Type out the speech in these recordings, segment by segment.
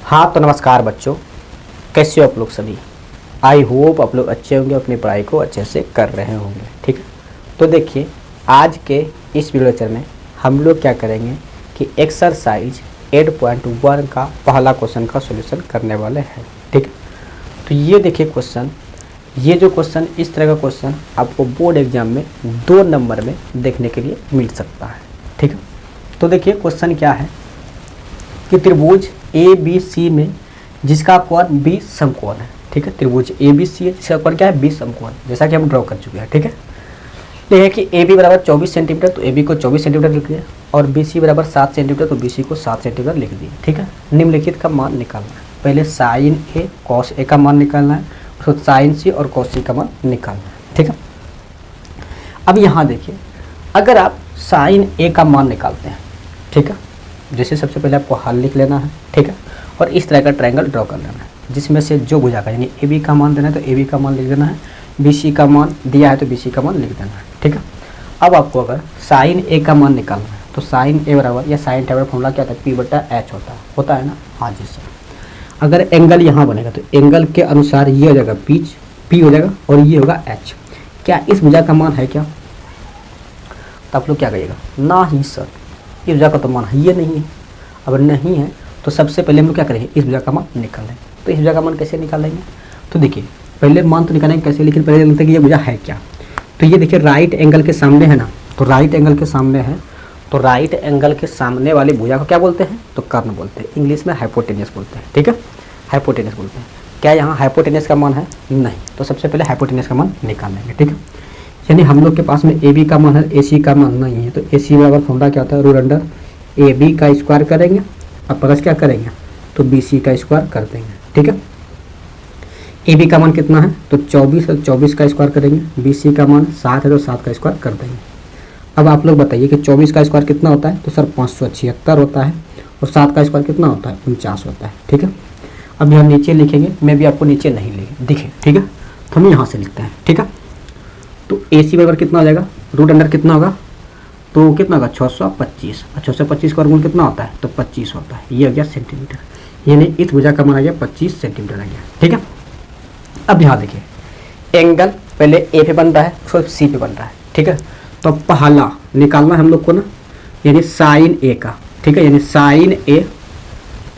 हाँ तो नमस्कार बच्चों, कैसे हो आप लोग सभी। आई होप आप लोग अच्छे होंगे, अपनी पढ़ाई को अच्छे से कर रहे होंगे। ठीक है, तो देखिए आज के इस वीडियो लेक्चर में हम लोग क्या करेंगे कि एक्सरसाइज 8.1 का पहला क्वेश्चन का सॉल्यूशन करने वाले हैं। ठीक है, तो ये देखिए क्वेश्चन, ये जो क्वेश्चन इस तरह का क्वेश्चन आपको बोर्ड एग्जाम में 2 नंबर में देखने के लिए मिल सकता है। ठीक है, तो देखिए क्वेश्चन क्या है कि त्रिभुज ए बी सी में जिसका कोण 20 समकोण है। ठीक है, त्रिभुज ए बी सी है जिसका कोण क्या है 20 समकोण, जैसा कि हम ड्रॉ कर चुके हैं। ठीक है, ये है कि ए बी बराबर 24 सेंटीमीटर, तो ए बी को 24 सेंटीमीटर लिख दिया, और बी सी बराबर 7 सेंटीमीटर, तो बी सी को 7 सेंटीमीटर लिख दिए। ठीक है, निम्नलिखित का मान निकालना है। पहले साइन ए कॉस ए का मान निकालना है, उसको साइन सी और कॉस सी का मान निकालना है। ठीक है, अब यहाँ देखिए, अगर आप साइन ए का मान निकालते हैं, ठीक है, जैसे सबसे पहले आपको हल लिख लेना है। ठीक है, और इस तरह का ट्रायंगल ड्रॉ कर लेना है जिसमें से जो भुजा का यानी ए बी का मान देना है तो ए बी का मान लिख देना है, बी सी का मान दिया है तो बी सी का मान लिख देना है। ठीक है, अब आपको अगर साइन ए का मान निकालना है तो साइन ए बराबर या साइन टेबल फॉर्मूला क्या होता है, पी बटा एच होता है ना। हाँ जी सर, अगर एंगल यहाँ बनेगा तो एंगल के अनुसार ये हो जाएगा पीच, पी हो जाएगा, और ये होगा एच। क्या इस भुजा का मान है क्या, तो आप लोग क्या कहिएगा, ना ही सर, इस भुजा का तो मान है ये नहीं है। अगर नहीं है तो सबसे पहले हम लोग क्या करेंगे, इस भुजा का मान निकालेंगे। तो इस भुजा का मान कैसे निकालेंगे, तो देखिए पहले मान तो निकालेंगे कैसे, लेकिन पहले लगता है कि ये भुजा है क्या। तो ये देखिए राइट एंगल के सामने है ना, तो राइट एंगल के सामने है, तो राइट एंगल के सामने वाली भुजा को क्या बोलते हैं, तो कर्ण बोलते हैं, इंग्लिश में हाइपोटेन्यूस बोलते हैं। ठीक है, हाइपोटेन्यूस बोलते हैं। क्या यहाँ हाइपोटेन्यूस का मान है, नहीं, तो सबसे पहले हाइपोटेन्यूस का मान निकालेंगे। ठीक है, यानी हम लोग के पास में ए बी का मान है, ए सी का मान नहीं है, तो ए सी बराबर फॉर्मूला क्या होता है, रूट अंडर ए बी का स्क्वायर करेंगे, अब प्लस क्या करेंगे, तो बी सी का स्क्वायर कर देंगे। ठीक है, ए बी का मान कितना है, तो 24 है, 24 का स्क्वायर करेंगे, बी सी का मान 7 है तो 7 का स्क्वायर कर देंगे। अब आप लोग बताइए कि 24 का स्क्वायर कितना होता है, तो सर 576 होता है, और 7 का स्क्वायर कितना होता है, 49 होता है। ठीक है, अब हम नीचे लिखेंगे, मैं भी आपको नीचे नहीं दिखे। ठीक है, तो हम यहाँ से लिखते हैं। ठीक है, तो ए सी बराबर कितना हो जाएगा, रूट अंडर कितना होगा, तो कितना होगा 625, और 625 का वर्गमूल कितना होता है, तो 25 होता है। ये हो गया सेंटीमीटर, यानी इस भुजा का मान आ गया 25 सेंटीमीटर आ गया। ठीक है, अब यहाँ देखिए एंगल पहले ए पे बन रहा है, उसको सी पे बन रहा है। ठीक है, तो पहला निकालना है हम लोग को ना, यानी साइन ए का। ठीक है, यानी साइन ए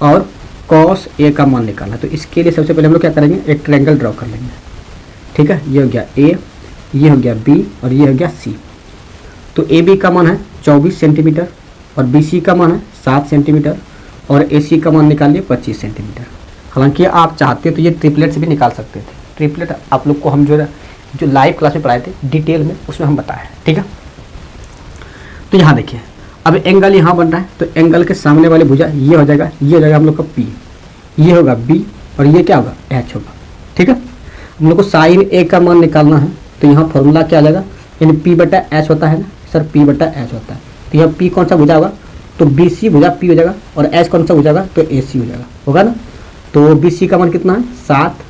और कॉस ए का मान निकालना है। तो इसके लिए सबसे पहले हम लोग क्या करेंगे, एक ट्रायंगल ड्रॉ कर लेंगे। ठीक है, ये हो गया ए, ये हो गया बी, और ये हो गया सी। तो ए बी का मान है 24 सेंटीमीटर, और बी सी का मान है 7 सेंटीमीटर, और ए सी का मान निकालिए 25 सेंटीमीटर। हालांकि आप चाहते तो ये ट्रिपलेट से भी निकाल सकते थे। ट्रिपलेट आप लोग को हम जो लाइव क्लास में पढ़ाए थे डिटेल में, उसमें हम बताए हैं। ठीक है, तो यहाँ देखिए अब एंगल यहाँ बन रहा है, तो एंगल के सामने वाले भुजा ये हो जाएगा, ये हो जाएगा हम लोग का पी, ये होगा बी, और ये क्या होगा एच होगा। ठीक है, हम लोग को साइन ए का मान निकालना है, तो यहाँ फॉर्मूला क्या आ जाएगा, यानी पी बटा एच होता है ना सर, पी बटा एच होता है। तो यहाँ पी कौन सा भुजा होगा, तो बी सी भुजा पी हो जाएगा, और एच कौन सा भुजा होगा, तो ए सी हो जाएगा, होगा ना। तो बी सी का मान कितना है 7,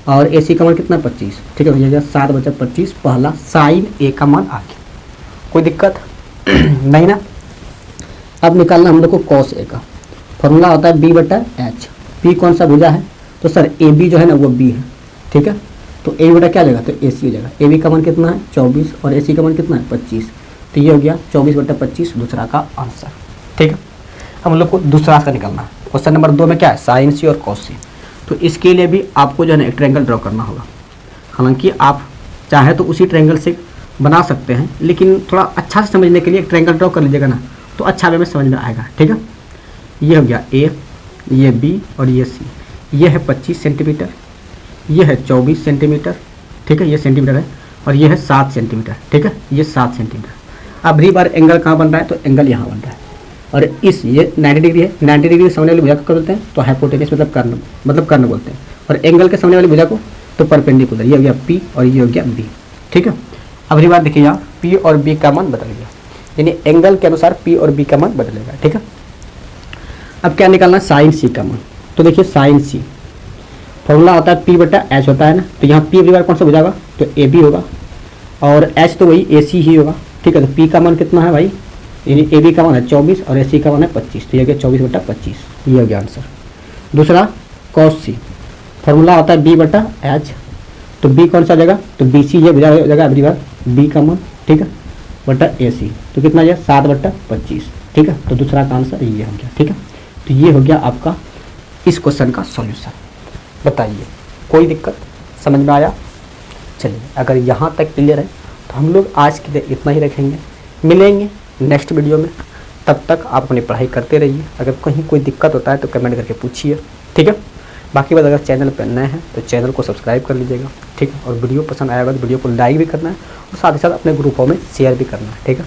और ए सी का मान कितना है 25। ठीक है, हो जाएगा 7 बचा 25, पहला साइन ए का मान आ गया। कोई दिक्कत नहीं ना। अब निकालना हम लोग को कॉस ए का, फॉर्मूला होता है बी बटा एच। पी कौन सा भुजा है, तो सर ए बी जो है ना वो बी है। ठीक है, तो ए बटा क्या हो जाएगा, तो ए सी हो जाएगा। ए बी का मान कितना है 24, और ए सी का मान कितना है 25, तो ये हो गया 24 बटा 25 दूसरा का आंसर। ठीक है, हम लोग को दूसरा का निकालना है। क्वेश्चन नंबर 2 में क्या है, साइन सी और कॉस सी। तो इसके लिए भी आपको जो है ना एक ट्रायंगल ड्रॉ करना होगा। हालांकि आप चाहे तो उसी ट्रायंगल से बना सकते हैं, लेकिन थोड़ा अच्छा से समझने के लिए एक ट्रायंगल ड्रॉ कर लीजिएगा ना, तो अच्छा वे में समझ में आएगा। ठीक है, ये हो गया ए, ये बी, और ये सी। ये है 25 सेंटीमीटर, ये है 24 सेंटीमीटर। ठीक है, ये सेंटीमीटर है, और ये है 7 सेंटीमीटर। ठीक है, ये 7 सेंटीमीटर। अब रही बार एंगल कहाँ बन रहा है, तो एंगल यहाँ बन रहा है, और इस ये 90 डिग्री है, 90 डिग्री के सामने वाली भुजा को बोलते हैं तो हाइपोटेन्यूस मतलब कर्ण बोलते हैं, और एंगल के सामने वाली भुजा को तो परपेंडिकुलर। ये हो गया पी, और ये हो गया बी। ठीक है, अब रही बात देखिए यहाँ पी और बी का मान बदल गया, यानी एंगल के अनुसार पी और बी का मान बदलेगा। ठीक है, अब क्या निकालना है, साइन सी का मान। तो देखिए साइन सी फॉर्मूला होता है पी बटा एच होता है ना, तो यहाँ पी अगली बार कौन सा हो जाएगा, तो ए बी होगा, और एच तो वही ए सी ही होगा। ठीक है, तो पी का मान कितना है भाई, यानी ए बी का मान है 24, और ए सी का मान है 25, तो ये हो गया 24 बटा 25, ये हो गया आंसर। दूसरा cos c, फॉर्मूला होता है b बटा h, तो b कौन सा जगह, तो बी सी ये हो जाएगा अगली बार b का मान, ठीक है, बटा ए सी, तो कितना हो जाएगा 7/25, ठीक है। तो दूसरा का आंसर ये हो गया, ठीक है। तो ये हो गया आपका इस क्वेश्चन का सॉल्यूशन। बताइए कोई दिक्कत समझ में आया? चलिए अगर यहाँ तक क्लियर है तो हम लोग आज के लिए इतना ही रखेंगे, मिलेंगे नेक्स्ट वीडियो में। तब तक आप अपनी पढ़ाई करते रहिए, अगर कहीं कोई दिक्कत होता है तो कमेंट करके पूछिए, ठीक है। बाकी बात, अगर चैनल पर नए हैं तो चैनल को सब्सक्राइब कर लीजिएगा, ठीक है। और वीडियो पसंद आएगा तो वीडियो को लाइक भी करना है और साथ ही साथ अपने ग्रुपों में शेयर भी करना है, ठीक है।